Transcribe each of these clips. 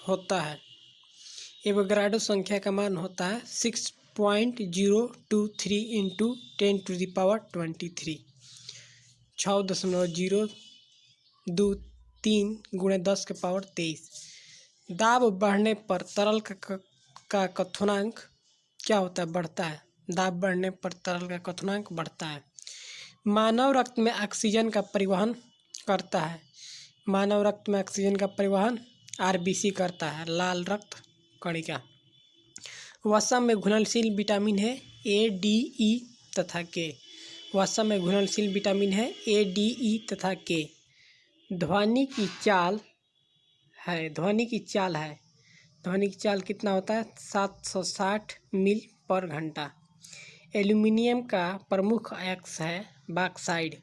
होता है। एवोगाड्रो संख्या का मान होता है 6.023 इंटू 10⁻23, 6.023 गुणे 10⁻23। दाब बढ़ने पर तरल का क्वथनांक क्या होता है? बढ़ता है। दाब बढ़ने पर तरल का क्वथनांक बढ़ता है। मानव रक्त में ऑक्सीजन का परिवहन करता है। मानव रक्त में ऑक्सीजन का परिवहन आरबीसी करता है, लाल रक्त कणिका। वसा में घुलनशील विटामिन है ए, डी, ई तथा के। वसा में घुलनशील विटामिन है ए, डी, ई तथा के। ध्वनि की चाल है। ध्वनि की चाल कितना होता है? 760 मील पर घंटा। एल्यूमिनियम का प्रमुख अयस्क है बॉक्साइड।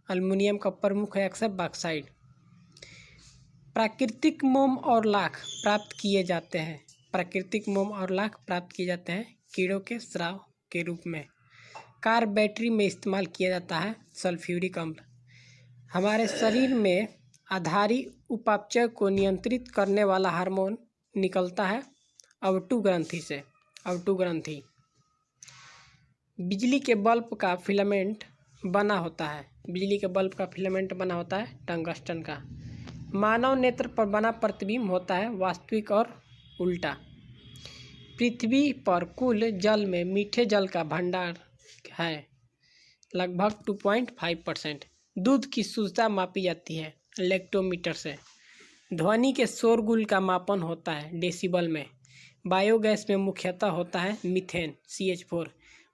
एल्यूमिनियम का प्रमुख अयस्क है बॉक्साइड। प्राकृतिक मोम और लाख प्राप्त किए जाते हैं। प्राकृतिक मोम और लाख प्राप्त किए जाते हैं कीड़ों के स्राव के रूप में। कार बैटरी में इस्तेमाल किया जाता है सल्फ्यूरिक अम्ल। हमारे शरीर में आधारी उपापचय को नियंत्रित करने वाला हार्मोन निकलता है अवटु ग्रंथि से। अवटु ग्रंथि। बिजली के बल्ब का फिलामेंट बना होता है। बिजली के बल्ब का फिलामेंट बना होता है टंगस्टन का। मानव नेत्र पर बना प्रतिबिंब होता है वास्तविक और उल्टा। पृथ्वी पर कुल जल में मीठे जल का भंडार है लगभग 2.5%। दूध की शुद्धता मापी जाती है लेक्टोमीटर से। ध्वनि के शोरगुल का मापन होता है डेसिबल में। बायोगैस में मुख्यतः होता है मीथेन CH4।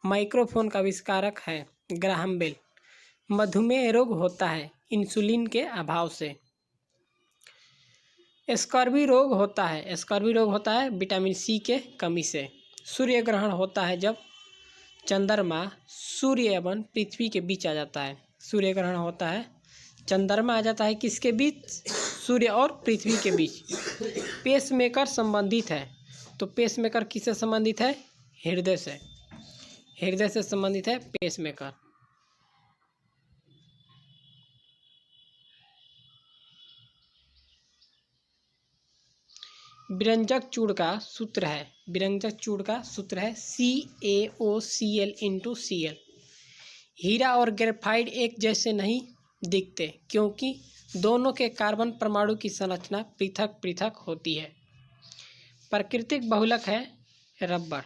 माइक्रोफोन का आविष्कारक है ग्राहम बेल। मधुमेह रोग होता है इंसुलिन के अभाव से। स्कर्वी रोग होता है विटामिन सी के कमी से। सूर्य ग्रहण होता है जब चंद्रमा सूर्य एवं पृथ्वी के बीच आ जाता है। सूर्य ग्रहण होता है, चंद्रमा आ जाता है किसके बीच? सूर्य और पृथ्वी के बीच। पेसमेकर संबंधित है, तो पेसमेकर किससे संबंधित है? हृदय से। हृदय से संबंधित है पेसमेकर। विरंजक चूड़ का सूत्र है CaOCl/Cl। हीरा और ग्रेफाइट एक जैसे नहीं दिखते क्योंकि दोनों के कार्बन परमाणु की संरचना पृथक पृथक होती है। प्राकृतिक बहुलक है रबड़।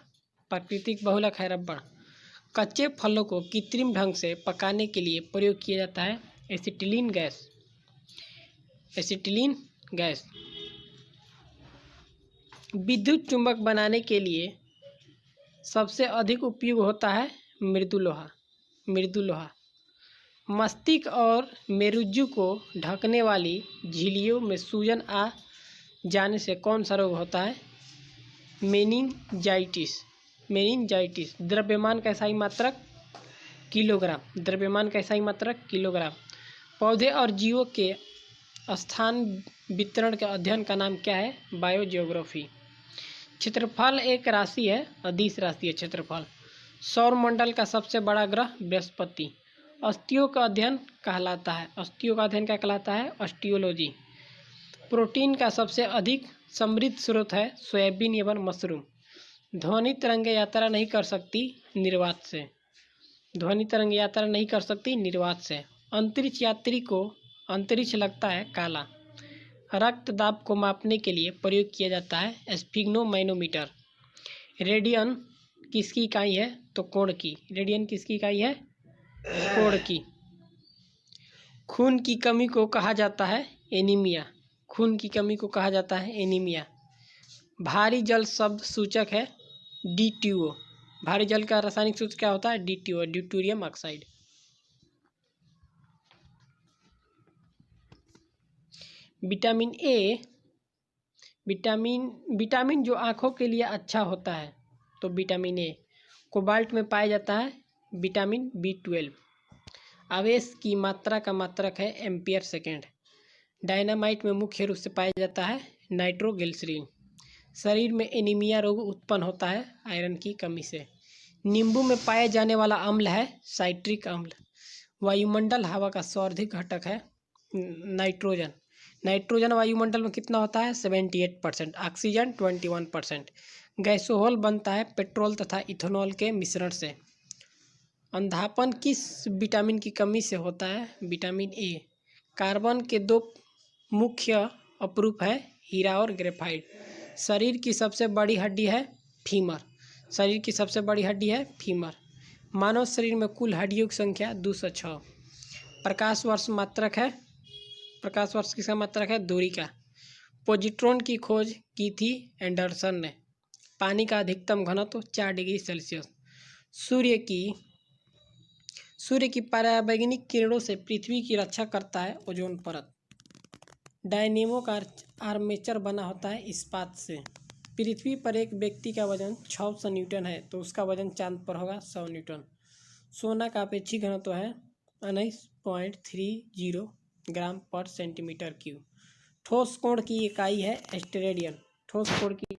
कच्चे फलों को कृत्रिम ढंग से पकाने के लिए प्रयोग किया जाता है एसिटिलीन गैस। विद्युत चुंबक बनाने के लिए सबसे अधिक उपयोग होता है मृदु लोहा। मस्तिष्क और मेरुज्जु को ढकने वाली झिल्लियों में सूजन आ जाने से कौन सा रोग होता है? मेनिंजाइटिस। द्रव्यमान का इकाई मात्रक किलोग्राम। पौधे और जीवों के स्थान वितरण के अध्ययन का नाम क्या है? बायोजियोग्राफी। क्षेत्रफल एक राशि है, अदिश राशि है क्षेत्रफल। सौरमंडल का सबसे बड़ा ग्रह बृहस्पति। अस्थियों का अध्ययन कहलाता है ऑस्टियोलॉजी। प्रोटीन का सबसे अधिक समृद्ध स्रोत है सोयाबीन एवं मशरूम। ध्वनि तरंग यात्रा नहीं कर सकती निर्वात से। अंतरिक्ष यात्री को अंतरिक्ष लगता है काला। रक्त दाब को मापने के लिए प्रयोग किया जाता है स्फिग्नोमैनोमीटर। रेडियन किसकी इकाई है? तो कोण की। रेडियन किसकी इकाई है? कोण की। खून की कमी को कहा जाता है एनीमिया। भारी जल शब्द सूचक है D2O। भारी जल का रासायनिक सूत्र क्या होता है? D2O, deuterium oxide. Vitamin A vitamin जो आँखों के लिए अच्छा होता है, तो विटामिन ए। कोबाल्ट में पाया जाता है विटामिन B12। आवेश की मात्रा का मात्रक है एम्पियर सेकेंड। डायनामाइट में मुख्य रूप से पाया जाता है नाइट्रोग्लिसरीन। शरीर में एनीमिया रोग उत्पन्न होता है आयरन की कमी से। नींबू में पाए जाने वाला अम्ल है साइट्रिक अम्ल। वायुमंडल हवा का सर्वाधिक घटक है नाइट्रोजन। नाइट्रोजन वायुमंडल में कितना होता है? 78%। ऑक्सीजन 21%। गैसोहॉल बनता है पेट्रोल तथा इथेनॉल के मिश्रण से। अंधापन किस विटामिन की कमी से होता है? Vitamin A. कार्बन के दो मुख्य अपरूप है, हीरा और ग्रेफाइट। शरीर की सबसे बड़ी हड्डी है फीमर। शरीर की सबसे बड़ी हड्डी है फीमर। मानव शरीर में कुल हड्डियों की संख्या 206। प्रकाश वर्ष मात्रक है, प्रकाश वर्ष किसका मात्रक है? दूरी का। पॉजिट्रॉन की खोज की थी एंडरसन ने। पानी का अधिकतम घनत्व 4 डिग्री सेल्सियस। सूर्य की पराबैंगनी किरणों से पृथ्वी की रक्षा करता है ओजोन परत। डायनेमो का आर्मेचर बना होता है इस्पात से। पृथ्वी पर एक व्यक्ति का वजन 600 न्यूटन है तो उसका वजन चांद पर होगा 100 न्यूटन। सोना का अपेक्षित घनत्व है 19.30 ग्राम पर सेंटीमीटर क्यूब। ठोस कोण की इकाई है स्टेरेडियन। ठोस कोण की